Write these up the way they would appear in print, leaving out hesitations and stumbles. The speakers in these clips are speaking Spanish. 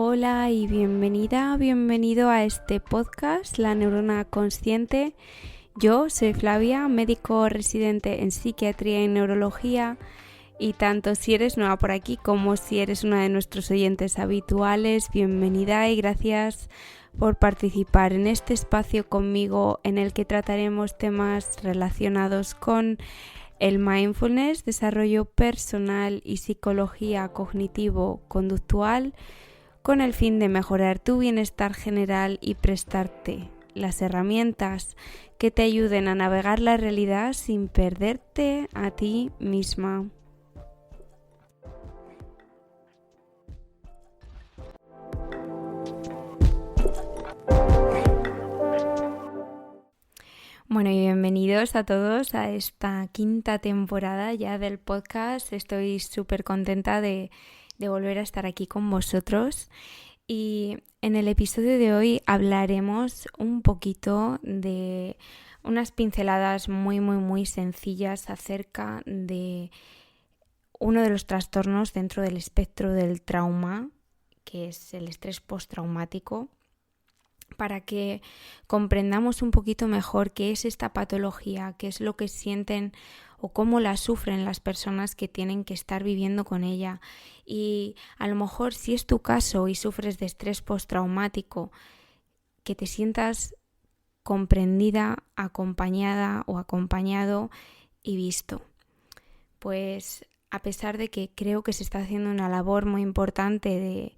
Hola y bienvenido a este podcast, La Neurona Consciente. Yo soy Flavia, médico residente en psiquiatría y neurología, y tanto si eres nueva por aquí como si eres una de nuestros oyentes habituales, bienvenida y gracias por participar en este espacio conmigo en el que trataremos temas relacionados con el mindfulness, desarrollo personal y psicología cognitivo-conductual, con el fin de mejorar tu bienestar general y prestarte las herramientas que te ayuden a navegar la realidad sin perderte a ti misma. Bueno, y bienvenidos a todos a esta quinta temporada ya del podcast. Estoy súper contenta de volver a estar aquí con vosotros. Y en el episodio de hoy hablaremos un poquito de unas pinceladas muy sencillas acerca de uno de los trastornos dentro del espectro del trauma, que es el estrés postraumático, para que comprendamos un poquito mejor qué es esta patología, qué es lo que sienten o cómo la sufren las personas que tienen que estar viviendo con ella. Y a lo mejor, si es tu caso y sufres de estrés postraumático, que te sientas comprendida, acompañada o acompañado y visto. Pues a pesar de que creo que se está haciendo una labor muy importante de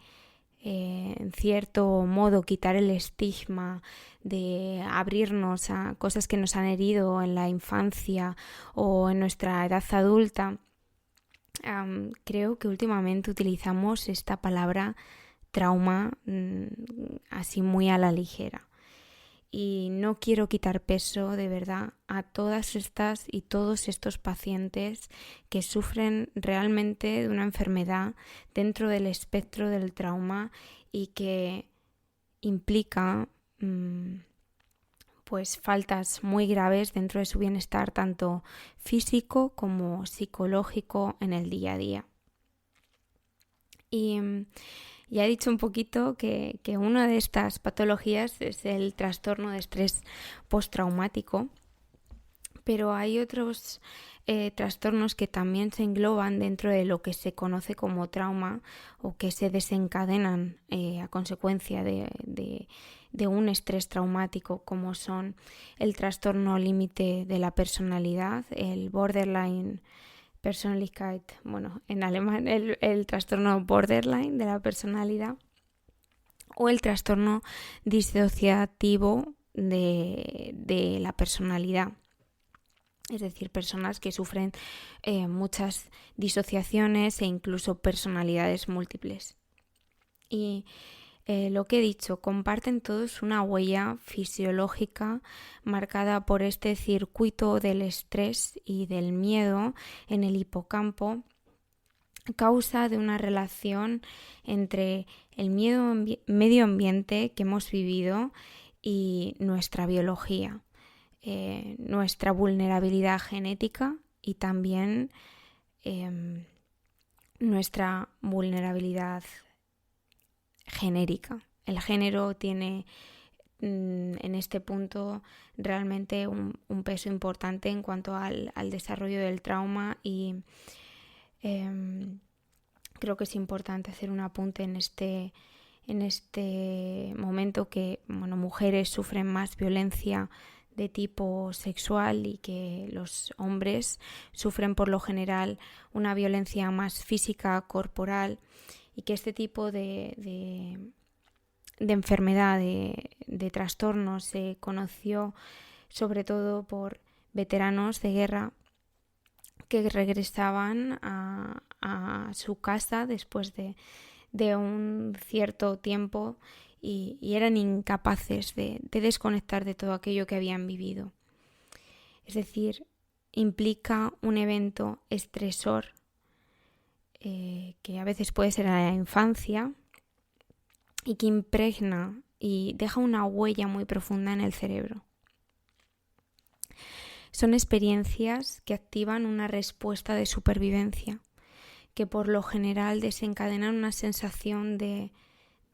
en cierto modo quitar el estigma, de abrirnos a cosas que nos han herido en la infancia o en nuestra edad adulta, creo que últimamente utilizamos esta palabra trauma así muy a la ligera. Y no quiero quitar peso de verdad a todas estas y todos estos pacientes que sufren realmente de una enfermedad dentro del espectro del trauma y que implica pues faltas muy graves dentro de su bienestar tanto físico como psicológico en el día a día. Y ya he dicho un poquito que una de estas patologías es el trastorno de estrés postraumático, pero hay otros trastornos que también se engloban dentro de lo que se conoce como trauma o que se desencadenan a consecuencia de un estrés traumático, como son el trastorno límite de la personalidad, el borderline Persönlichkeit, bueno, en alemán el trastorno borderline de la personalidad, o el trastorno disociativo de la personalidad. Es decir, personas que sufren muchas disociaciones e incluso personalidades múltiples. Y lo que he dicho, comparten todos una huella fisiológica marcada por este circuito del estrés y del miedo en el hipocampo, causa de una relación entre el medio ambiente que hemos vivido y nuestra biología, nuestra vulnerabilidad genética y también nuestra vulnerabilidad genérica. El género tiene en este punto realmente un peso importante en cuanto al desarrollo del trauma y creo que es importante hacer un apunte en este momento que mujeres sufren más violencia de tipo sexual y que los hombres sufren por lo general una violencia más física, corporal, y que este tipo de enfermedad, de trastorno se conoció sobre todo por veteranos de guerra que regresaban a su casa después de un cierto tiempo y eran incapaces de desconectar de todo aquello que habían vivido. Es decir, implica un evento estresor que a veces puede ser en la infancia y que impregna y deja una huella muy profunda en el cerebro. Son experiencias que activan una respuesta de supervivencia, que por lo general desencadenan una sensación de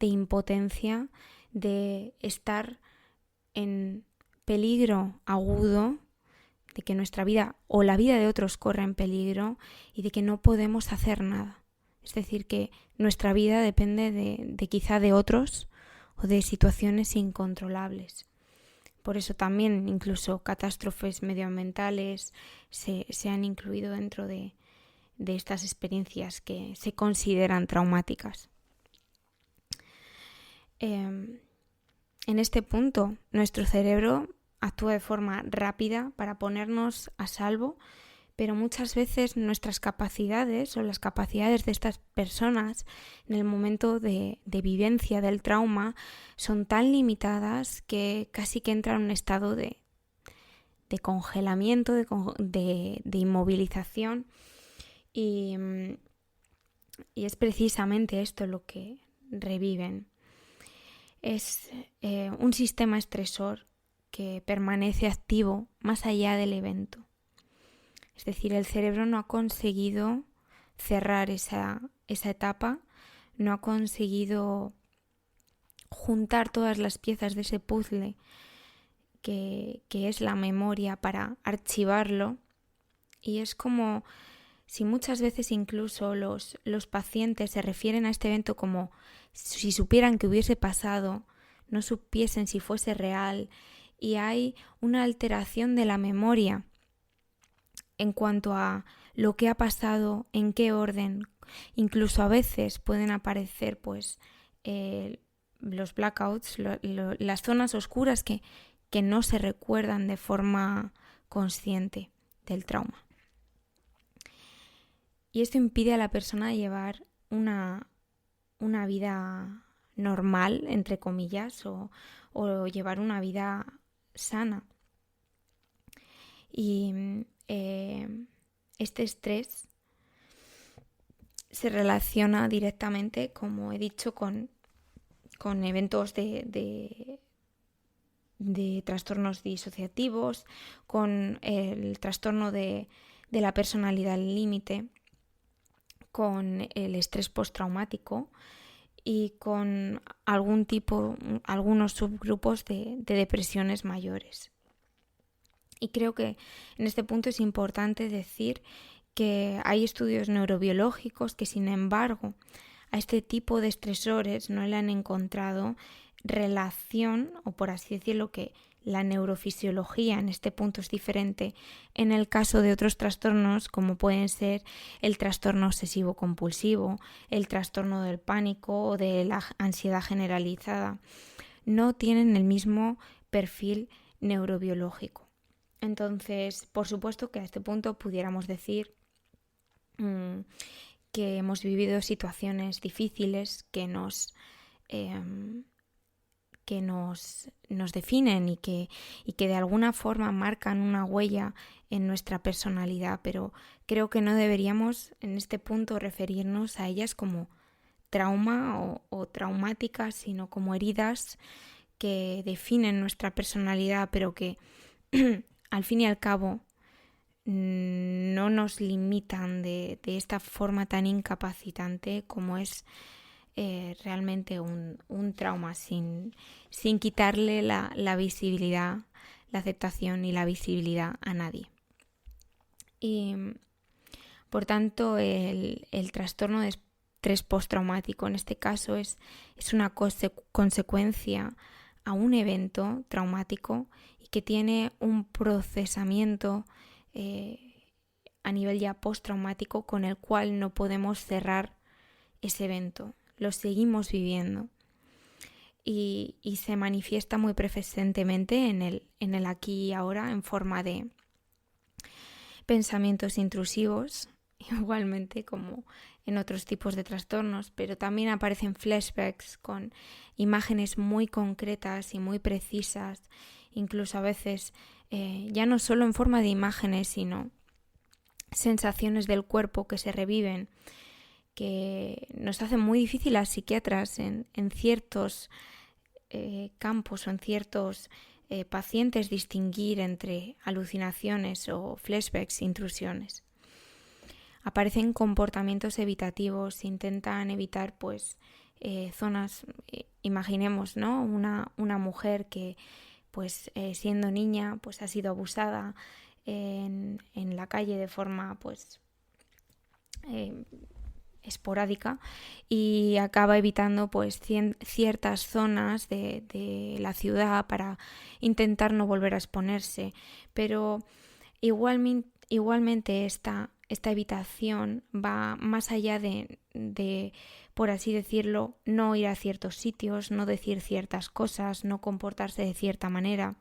de impotencia, de estar en peligro agudo, de que nuestra vida o la vida de otros corre en peligro y de que no podemos hacer nada. Es decir, que nuestra vida depende de quizá de otros o de situaciones incontrolables. Por eso también incluso catástrofes medioambientales se han incluido dentro de estas experiencias que se consideran traumáticas. En este punto, nuestro cerebro actúa de forma rápida para ponernos a salvo, pero muchas veces nuestras capacidades o las capacidades de estas personas en el momento de vivencia del trauma son tan limitadas que casi que entran en un estado de congelamiento, de inmovilización, y es precisamente esto lo que reviven. Es un sistema estresor que permanece activo más allá del evento. Es decir, el cerebro no ha conseguido cerrar esa etapa, no ha conseguido juntar todas las piezas de ese puzzle que es la memoria para archivarlo. Y es como si muchas veces incluso los pacientes se refieren a este evento como si supieran que hubiese pasado, no supiesen si fuese real, y hay una alteración de la memoria en cuanto a lo que ha pasado, en qué orden. Incluso a veces pueden aparecer los blackouts, las zonas oscuras que no se recuerdan de forma consciente del trauma. Y esto impide a la persona llevar una vida normal, entre comillas, o llevar una vida sana. Y este estrés se relaciona directamente, como he dicho, con eventos de trastornos disociativos, con el trastorno de la personalidad límite, con el estrés postraumático y con algunos subgrupos de depresiones mayores. Y creo que en este punto es importante decir que hay estudios neurobiológicos que, sin embargo, a este tipo de estresores no le han encontrado relación, o por así decirlo, que la neurofisiología en este punto es diferente en el caso de otros trastornos como pueden ser el trastorno obsesivo-compulsivo, el trastorno del pánico o de la ansiedad generalizada. No tienen el mismo perfil neurobiológico. Entonces, por supuesto que a este punto pudiéramos decir que hemos vivido situaciones difíciles que nos definen y que de alguna forma marcan una huella en nuestra personalidad, pero creo que no deberíamos en este punto referirnos a ellas como trauma o traumáticas, sino como heridas que definen nuestra personalidad, pero que al fin y al cabo no nos limitan de esta forma tan incapacitante como es realmente un trauma, sin quitarle la visibilidad, la aceptación y la visibilidad a nadie. Y por tanto el trastorno de estrés postraumático en este caso es una consecuencia a un evento traumático y que tiene un procesamiento a nivel ya postraumático con el cual no podemos cerrar ese evento. Lo seguimos viviendo y se manifiesta muy presentemente en el aquí y ahora en forma de pensamientos intrusivos, igualmente como en otros tipos de trastornos, pero también aparecen flashbacks con imágenes muy concretas y muy precisas, incluso a veces ya no solo en forma de imágenes, sino sensaciones del cuerpo que se reviven, que nos hace muy difícil a psiquiatras en ciertos campos o en ciertos pacientes distinguir entre alucinaciones o flashbacks, intrusiones. Aparecen comportamientos evitativos, intentan evitar zonas, imaginemos, ¿no? Una mujer que pues siendo niña pues ha sido abusada en la calle de forma pues esporádica y acaba evitando pues ciertas zonas de la ciudad para intentar no volver a exponerse, pero igualmente esta evitación va más allá de, por así decirlo, no ir a ciertos sitios, no decir ciertas cosas, no comportarse de cierta manera,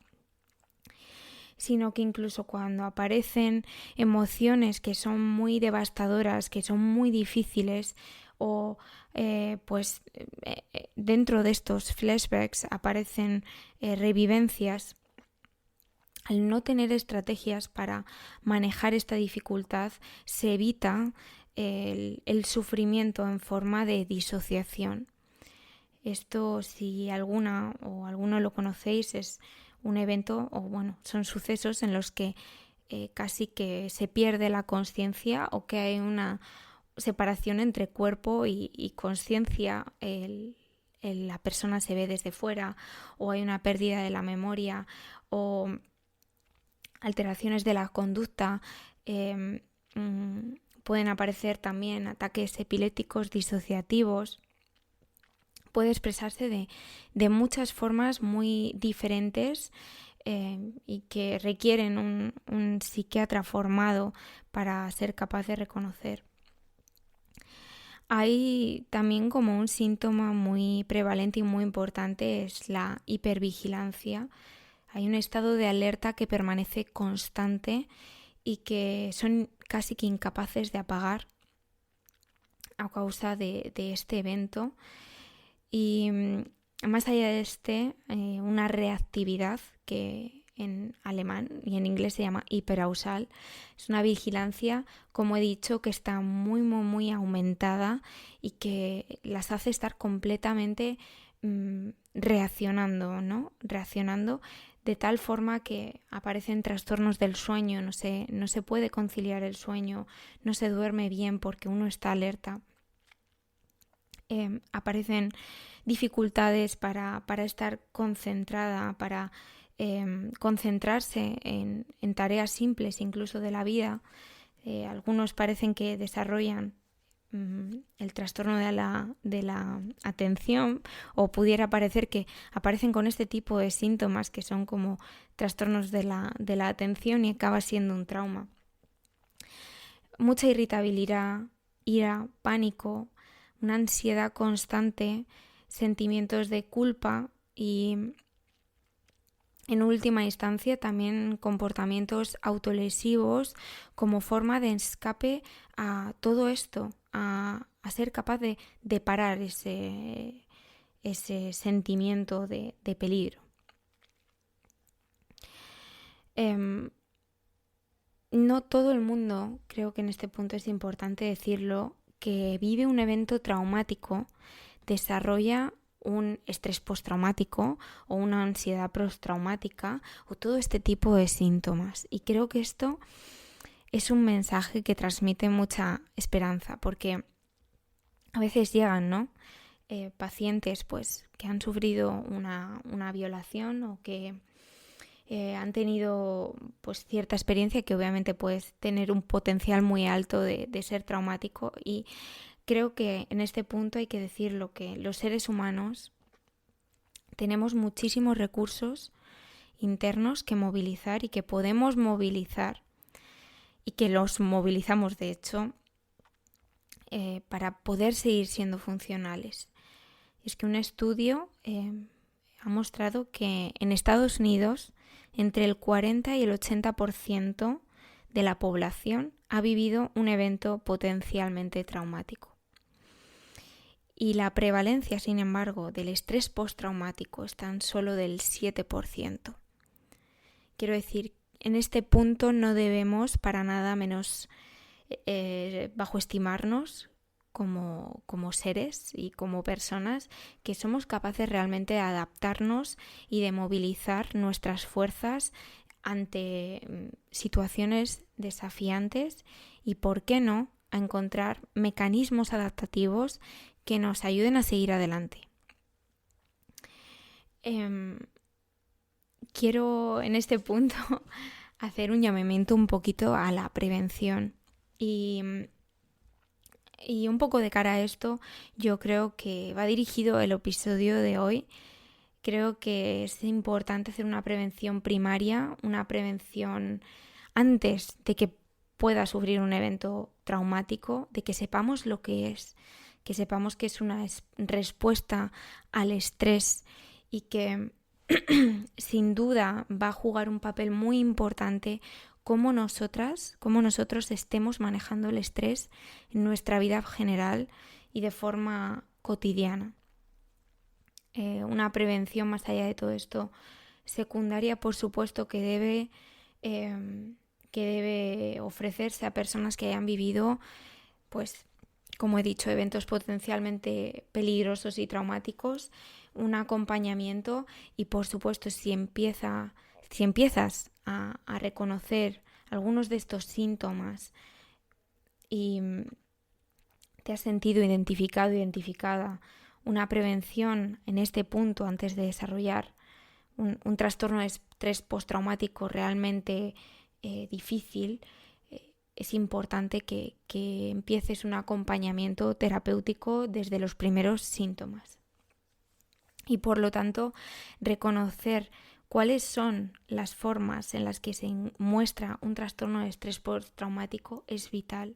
sino que incluso cuando aparecen emociones que son muy devastadoras, que son muy difíciles, o dentro de estos flashbacks aparecen revivencias, al no tener estrategias para manejar esta dificultad, se evita el sufrimiento en forma de disociación. Esto, si alguna o alguno lo conocéis, es un evento, o bueno, son sucesos en los que casi que se pierde la conciencia o que hay una separación entre cuerpo y conciencia. La persona se ve desde fuera, o hay una pérdida de la memoria, o alteraciones de la conducta. Pueden aparecer también ataques epilépticos disociativos. Puede expresarse de muchas formas muy diferentes y que requieren un psiquiatra formado para ser capaz de reconocer. Hay también como un síntoma muy prevalente y muy importante es la hipervigilancia. Hay un estado de alerta que permanece constante y que son casi que incapaces de apagar a causa de este evento. Y más allá de una reactividad que en alemán y en inglés se llama hiperausal, es una vigilancia, como he dicho, que está muy, muy, muy aumentada y que las hace estar completamente reaccionando, ¿no? Reaccionando de tal forma que aparecen trastornos del sueño, no se puede conciliar el sueño, no se duerme bien porque uno está alerta. Aparecen dificultades para estar concentrada, para concentrarse en tareas simples incluso de la vida. Algunos parecen que desarrollan el trastorno de la atención, o pudiera parecer que aparecen con este tipo de síntomas que son como trastornos de la atención y acaba siendo un trauma. Mucha irritabilidad, ira, pánico, una ansiedad constante, sentimientos de culpa y, en última instancia, también comportamientos autolesivos como forma de escape a todo esto, a ser capaz de parar ese sentimiento de peligro. No todo el mundo, creo que en este punto es importante decirlo, que vive un evento traumático desarrolla un estrés postraumático o una ansiedad postraumática o todo este tipo de síntomas. Y creo que esto es un mensaje que transmite mucha esperanza, porque a veces llegan, ¿no? Pacientes pues que han sufrido una violación o que han tenido pues cierta experiencia que obviamente puede tener un potencial muy alto de ser traumático, y creo que en este punto hay que decirlo, que los seres humanos tenemos muchísimos recursos internos que movilizar y que podemos movilizar y que los movilizamos de hecho para poder seguir siendo funcionales. Es que un estudio ha mostrado que en Estados Unidos entre el 40 y el 80% de la población ha vivido un evento potencialmente traumático. Y la prevalencia, sin embargo, del estrés postraumático es tan solo del 7%. Quiero decir, en este punto no debemos para nada menos bajoestimarnos como seres y como personas, que somos capaces realmente de adaptarnos y de movilizar nuestras fuerzas ante situaciones desafiantes y, ¿por qué no?, a encontrar mecanismos adaptativos que nos ayuden a seguir adelante. Quiero en este punto hacer un llamamiento un poquito a la prevención y un poco de cara a esto yo creo que va dirigido el episodio de hoy. Creo que es importante hacer una prevención primaria, una prevención antes de que pueda sufrir un evento traumático, de que sepamos lo que sepamos que es una respuesta al estrés y que sin duda va a jugar un papel muy importante cómo nosotros estemos manejando el estrés en nuestra vida general y de forma cotidiana. Una prevención más allá de todo esto secundaria, por supuesto, que debe ofrecerse a personas que hayan vivido, pues, como he dicho, eventos potencialmente peligrosos y traumáticos, un acompañamiento y, por supuesto, si empiezas a reconocer algunos de estos síntomas y te has sentido identificada, una prevención en este punto antes de desarrollar un trastorno de estrés postraumático realmente difícil, es importante que empieces un acompañamiento terapéutico desde los primeros síntomas. Y por lo tanto, reconocer cuáles son las formas en las que se muestra un trastorno de estrés postraumático es vital.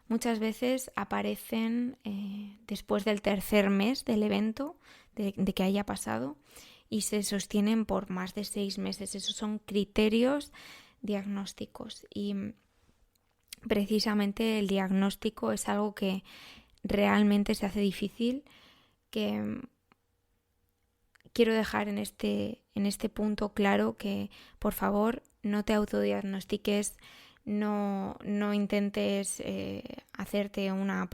Muchas veces aparecen después del tercer mes del evento, de que haya pasado, y se sostienen por más de 6 meses. Esos son criterios diagnósticos y precisamente el diagnóstico es algo que realmente se hace difícil, que quiero dejar en este punto claro que por favor no te autodiagnostiques, no intentes hacerte una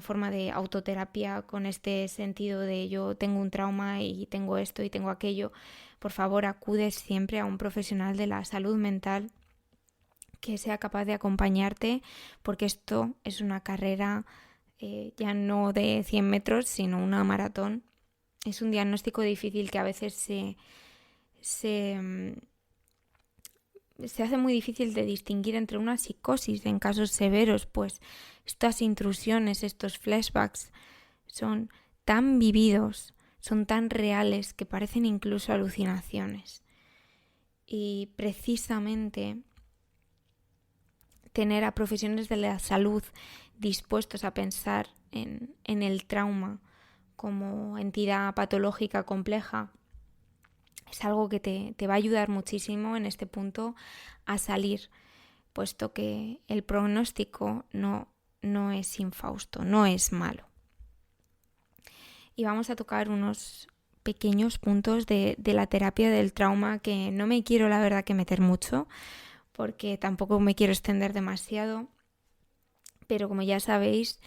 forma de autoterapia con este sentido de yo tengo un trauma y tengo esto y tengo aquello. Por favor, acude siempre a un profesional de la salud mental que sea capaz de acompañarte, porque esto es una carrera ya no de 100 metros, sino una maratón. Es un diagnóstico difícil que a veces se hace muy difícil de distinguir entre una psicosis en casos severos, pues estas intrusiones, estos flashbacks son tan vividos, son tan reales que parecen incluso alucinaciones. Y precisamente tener a profesionales de la salud dispuestos a pensar en el trauma como entidad patológica compleja es algo que te va a ayudar muchísimo en este punto a salir, puesto que el pronóstico no es infausto, no es malo. Y vamos a tocar unos pequeños puntos de la terapia del trauma que no me quiero, la verdad, que meter mucho, porque tampoco me quiero extender demasiado. Pero como ya sabéis,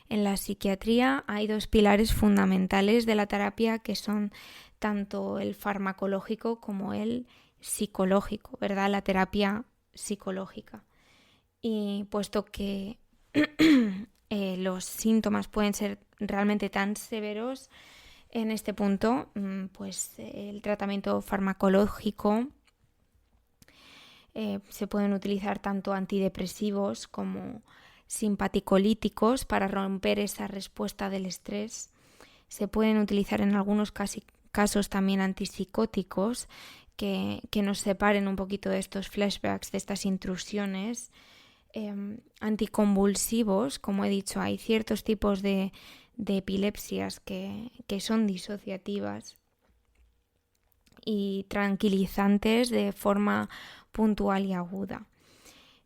en la psiquiatría hay 2 pilares fundamentales de la terapia que son tanto el farmacológico como el psicológico, ¿verdad? La terapia psicológica. Y puesto que los síntomas pueden ser realmente tan severos, en este punto, pues el tratamiento farmacológico se pueden utilizar tanto antidepresivos como simpaticolíticos para romper esa respuesta del estrés. Se pueden utilizar en algunos casos también antipsicóticos que nos separen un poquito de estos flashbacks, de estas intrusiones. Anticonvulsivos, como he dicho, hay ciertos tipos de epilepsias que son disociativas, y tranquilizantes de forma puntual y aguda.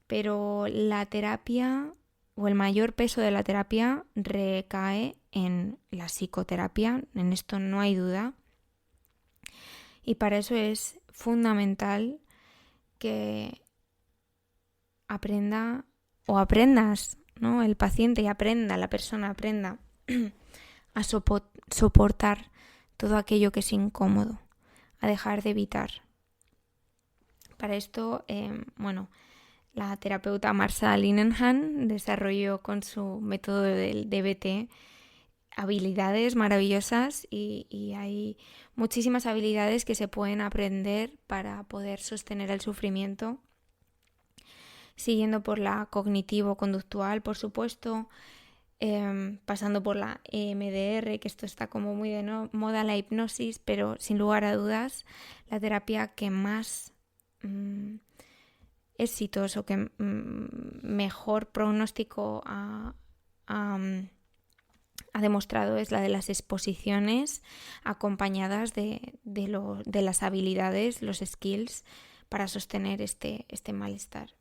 Pero la terapia o el mayor peso de la terapia recae en la psicoterapia, en esto no hay duda. Y para eso es fundamental que aprendas, ¿no? El paciente la persona aprenda a soportar todo aquello que es incómodo, a dejar de evitar. Para esto, La terapeuta Marsha Linehan desarrolló con su método del DBT habilidades maravillosas y hay muchísimas habilidades que se pueden aprender para poder sostener el sufrimiento, siguiendo por la cognitivo-conductual, por supuesto, pasando por la EMDR, que esto está como muy de moda, la hipnosis, pero sin lugar a dudas la terapia que más éxitos que mejor pronóstico ha demostrado es la de las exposiciones acompañadas de las habilidades, los skills para sostener este malestar.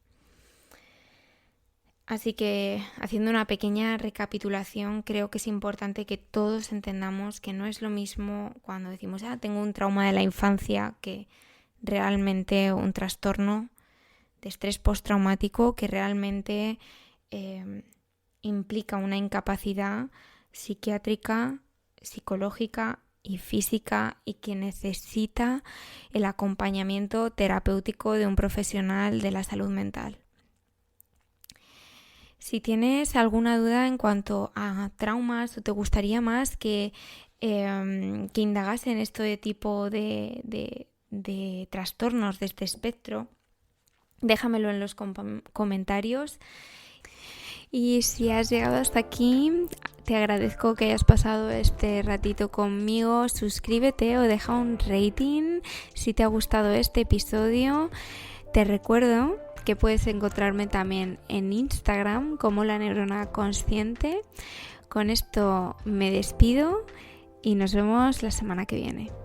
Así que, haciendo una pequeña recapitulación, creo que es importante que todos entendamos que no es lo mismo cuando decimos tengo un trauma de la infancia que realmente un trastorno de estrés postraumático que realmente implica una incapacidad psiquiátrica, psicológica y física y que necesita el acompañamiento terapéutico de un profesional de la salud mental. Si tienes alguna duda en cuanto a traumas o te gustaría más que indagase en este tipo de trastornos de este espectro, déjamelo en los comentarios. Y si has llegado hasta aquí, te agradezco que hayas pasado este ratito conmigo. Suscríbete o deja un rating si te ha gustado este episodio. Te recuerdo que puedes encontrarme también en Instagram como La Neurona Consciente. Con esto me despido y nos vemos la semana que viene.